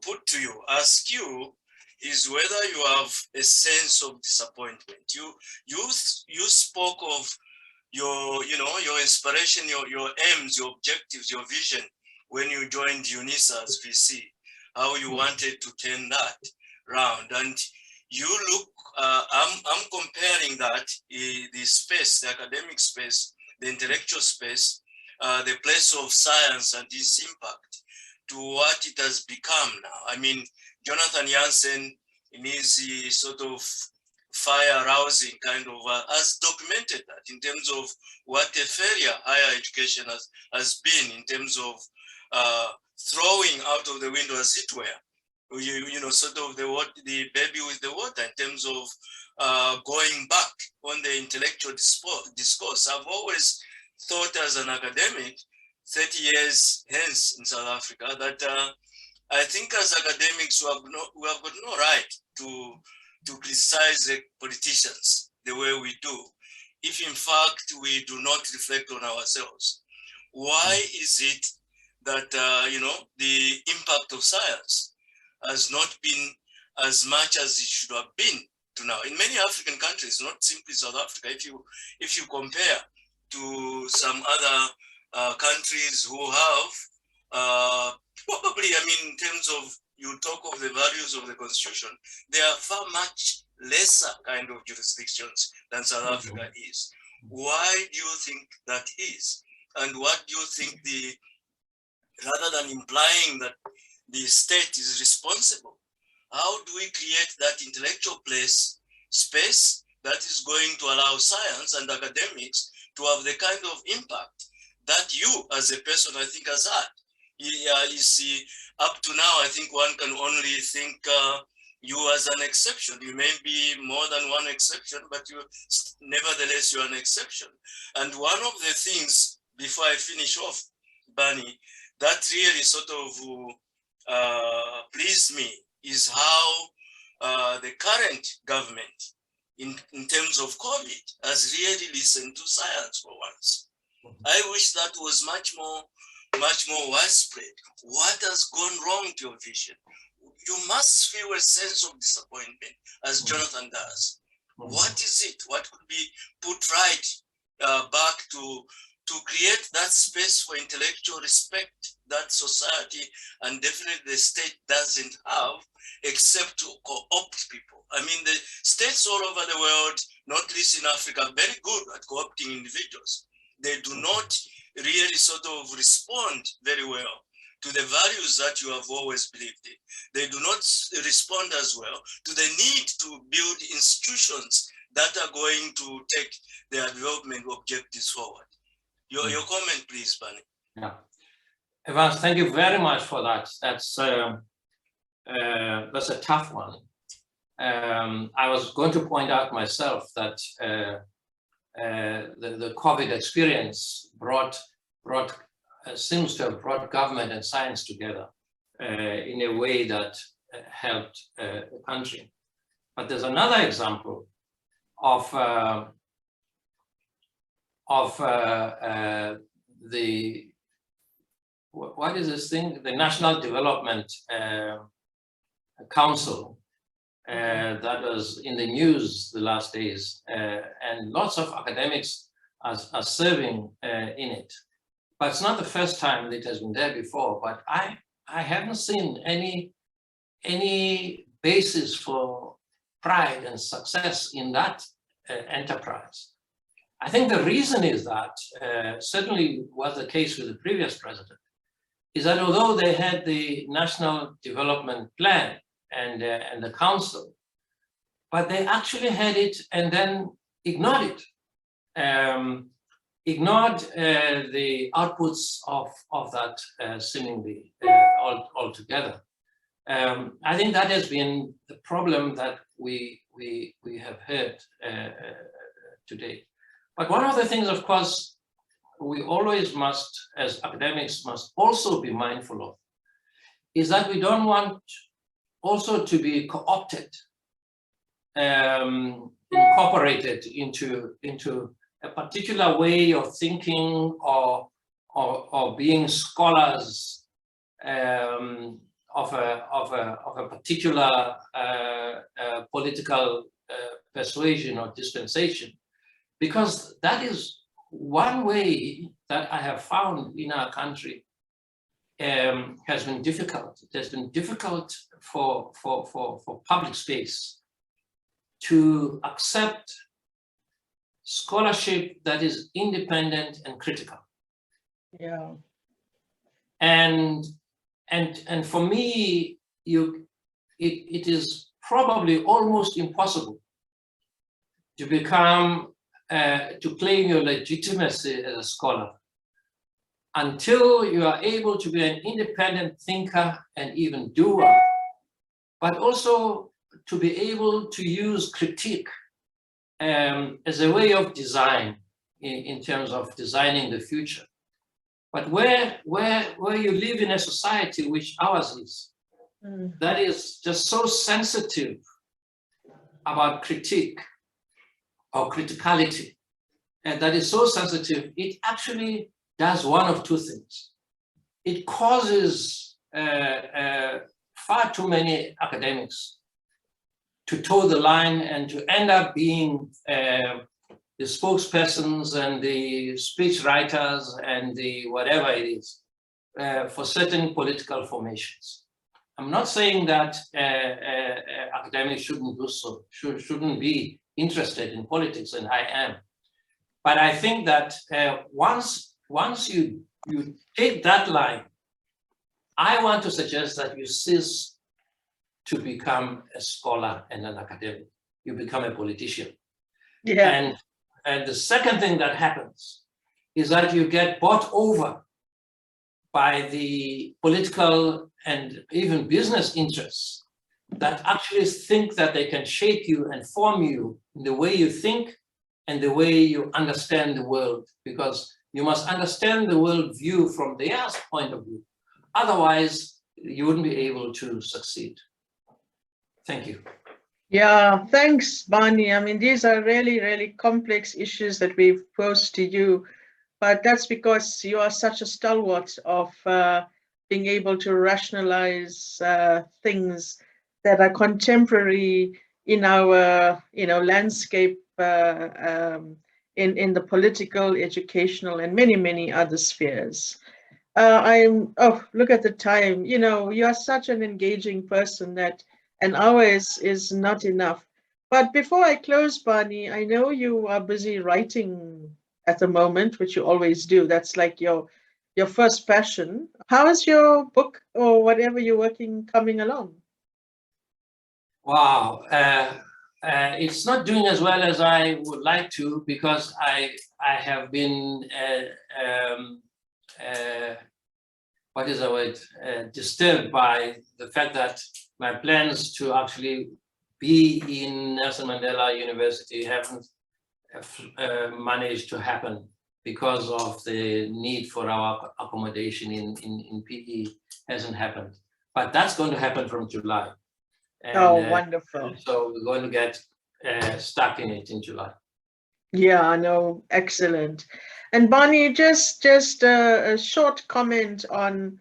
put to you, ask you, is whether you have a sense of disappointment. You spoke of your inspiration, your aims, your objectives, your vision when you joined UNISA as VC, how you wanted to turn that round. And you look, I'm comparing that, the space, the academic space, the intellectual space, the place of science and its impact to what it has become now. I mean, Jonathan Jansen, in his sort of fire-rousing kind of, has documented that in terms of what a failure higher education has been in terms of throwing out of the window, as it were, you know, sort of the baby with the water in terms of going back on the intellectual discourse. I've always thought as an academic, 30 years hence in South Africa, that I think as academics we have got no right to criticize the politicians the way we do, if in fact we do not reflect on ourselves. Why is it that you know, the impact of science has not been as much as it should have been to now? In many African countries, not simply South Africa, if you compare to some other countries who have probably, I mean, in terms of, you talk of the values of the constitution, they are far much lesser kind of jurisdictions than South Africa is. Why do you think that is? And what do you think rather than implying that the state is responsible, how do we create that intellectual space that is going to allow science and academics to have the kind of impact that you as a person, I think, has had? You see, up to now, I think one can only think you as an exception. You may be more than one exception, but nevertheless, you're an exception. And one of the things, before I finish off, Barney, that really sort of pleased me is how the current government, in terms of COVID, has really listened to science for once. I wish that was much more widespread. What has gone wrong to your vision? You must feel a sense of disappointment, as Jonathan does. What is it? What could be put right back to create that space for intellectual respect that society and definitely the state doesn't have, except to co-opt people? I mean, the states all over the world, not least in Africa, are very good at co-opting individuals. They do not really sort of respond very well to the values that you have always believed in. They do not respond as well to the need to build institutions that are going to take their development objectives forward. Your comment, please, Barney. Yeah. Evans, thank you very much for that. That's a tough one. I was going to point out myself that the COVID experience seems to have brought government and science together in a way that helped the country. But there's another example of the, what is this thing? The National Development Council that was in the news the last days, and lots of academics are serving in it. But it's not the first time it has been there before, but I haven't seen any basis for pride and success in that enterprise. I think the reason is that, certainly was the case with the previous president, is that although they had the National Development Plan and the council, but they actually had it and then ignored it. Ignored the outputs of that seemingly altogether. I think that has been the problem that we have heard today. But one of the things, of course, we always must, as academics, must also be mindful of, is that we don't want also to be co-opted, incorporated into a particular way of thinking or being scholars of a particular political persuasion or dispensation, because that is one way that I have found in our country has been difficult. It has been difficult for public space to accept scholarship that is independent and critical. Yeah. And for me, it is probably almost impossible to become, to claim your legitimacy as a scholar until you are able to be an independent thinker and even doer, but also to be able to use critique as a way of design in terms of designing the future. But where you live in a society, which ours is, that is just so sensitive about critique or criticality, and that is so sensitive, it actually does one of two things. It causes far too many academics to toe the line and to end up being the spokespersons and the speech writers and the whatever it is for certain political formations. I'm not saying that academics shouldn't do so, shouldn't be interested in politics, and I am. But I think that once you take that line, I want to suggest that you cease to become a scholar and an academic. You become a politician. Yeah. And the second thing that happens is that you get bought over by the political and even business interests that actually think that they can shape you and form you in the way you think and the way you understand the world, because you must understand the world view from their point of view. Otherwise, you wouldn't be able to succeed. Thank you. Yeah, thanks, Barney. I mean, these are really, really complex issues that we've posed to you, but that's because you are such a stalwart of being able to rationalize things that are contemporary in our, landscape, in the political, educational, and many, many other spheres. Look at the time. You are such an engaging person that an hour is not enough. But before I close, Barney, I know you are busy writing at the moment, which you always do. That's like your first passion. How is your book or whatever you're working coming along? Wow. It's not doing as well as I would like to, because I have been what is the word, disturbed by the fact that my plans to actually be in Nelson Mandela University haven't managed to happen because of the need for our accommodation in PE hasn't happened. But that's going to happen from July. And, wonderful. So we're going to get stuck in it in July. Yeah, I know. Excellent. And Barney, just a short comment on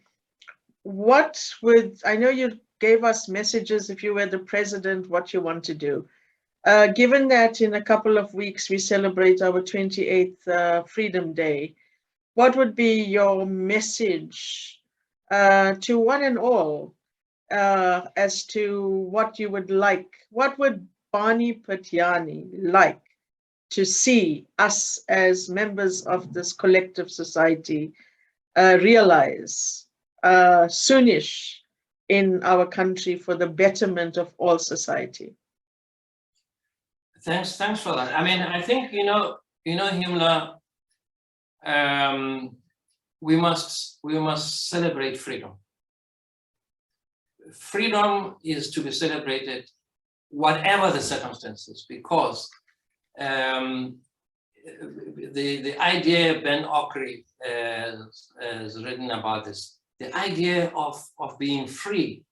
I know you gave us messages if you were the president, what you want to do. Given that in a couple of weeks we celebrate our 28th Freedom Day, what would be your message to one and all as to what you would like? What would Barney Pityana like to see us as members of this collective society realize soonish in our country for the betterment of all society? Thanks for that. I mean, I think, Himla, we must celebrate freedom. Freedom is to be celebrated whatever the circumstances, because the idea, Ben Okri has written about this, the idea of being free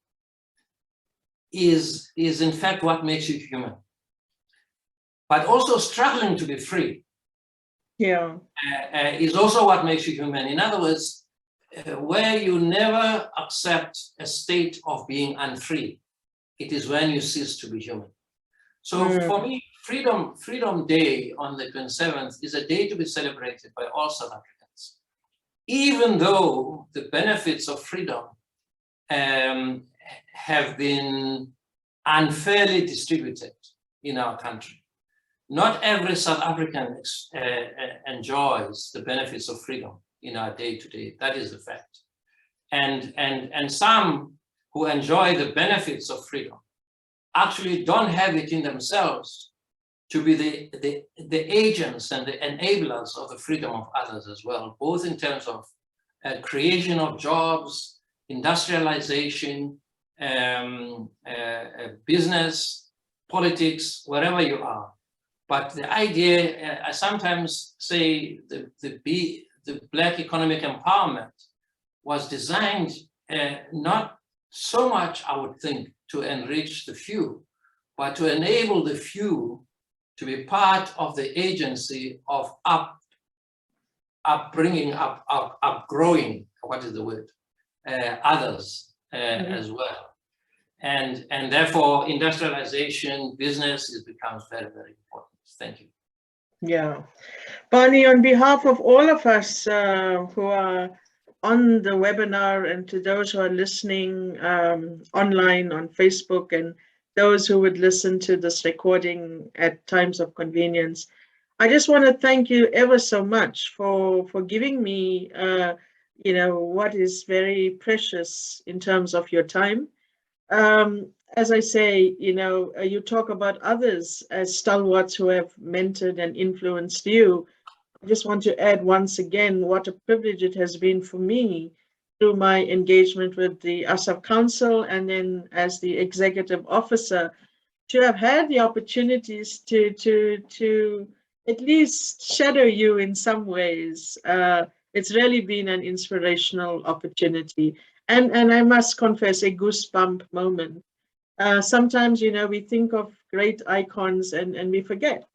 is in fact what makes you human. But also struggling to be free is also what makes you human. In other words, where you never accept a state of being unfree, it is when you cease to be human. So for me, Freedom Day on the 27th is a day to be celebrated by all South Africans, even though the benefits of freedom have been unfairly distributed in our country. Not every South African enjoys the benefits of freedom in our day-to-day. That is the fact. And some who enjoy the benefits of freedom actually don't have it in themselves to be the agents and the enablers of the freedom of others as well, both in terms of creation of jobs, industrialization, business, politics, wherever you are. But the idea, I sometimes say the Black economic empowerment was designed not so much, I would think, to enrich the few, but to enable the few to be part of the agency of upbringing, upgrowing, what is the word, others as well. And therefore, industrialization, business, becomes very, very important. Thank you. Yeah. Barney, on behalf of all of us who are on the webinar and to those who are listening online on Facebook and those who would listen to this recording at times of convenience, I just want to thank you ever so much for giving me, what is very precious in terms of your time. As I say, you talk about others as stalwarts who have mentored and influenced you. I just want to add once again what a privilege it has been for me through my engagement with the ASAF Council and then as the executive officer to have had the opportunities to at least shadow you in some ways. It's really been an inspirational opportunity. And I must confess, a goosebump moment. Sometimes, we think of great icons and we forget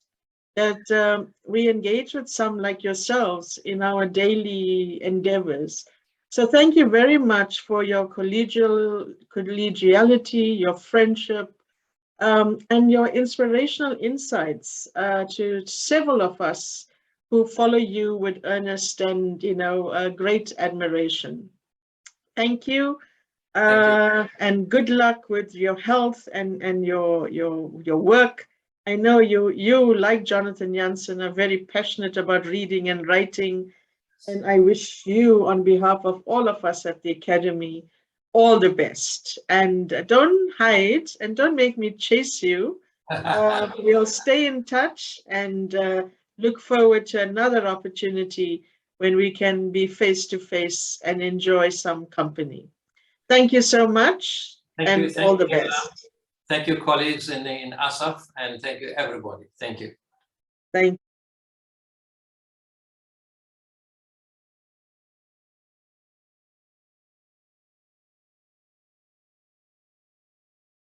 that we engage with some like yourselves in our daily endeavors. So thank you very much for your collegiality, your friendship, and your inspirational insights to several of us who follow you with earnest and, great admiration. Thank you. And good luck with your health and your work. I know you like Jonathan Jansen are very passionate about reading and writing, and I wish you, on behalf of all of us at the Academy, all the best. And don't hide and don't make me chase you. We'll stay in touch and look forward to another opportunity when we can be face to face and enjoy some company. Thank you so much, and all the best. Thank you, colleagues in ASAF, and thank you, everybody. Thank you. Thank you.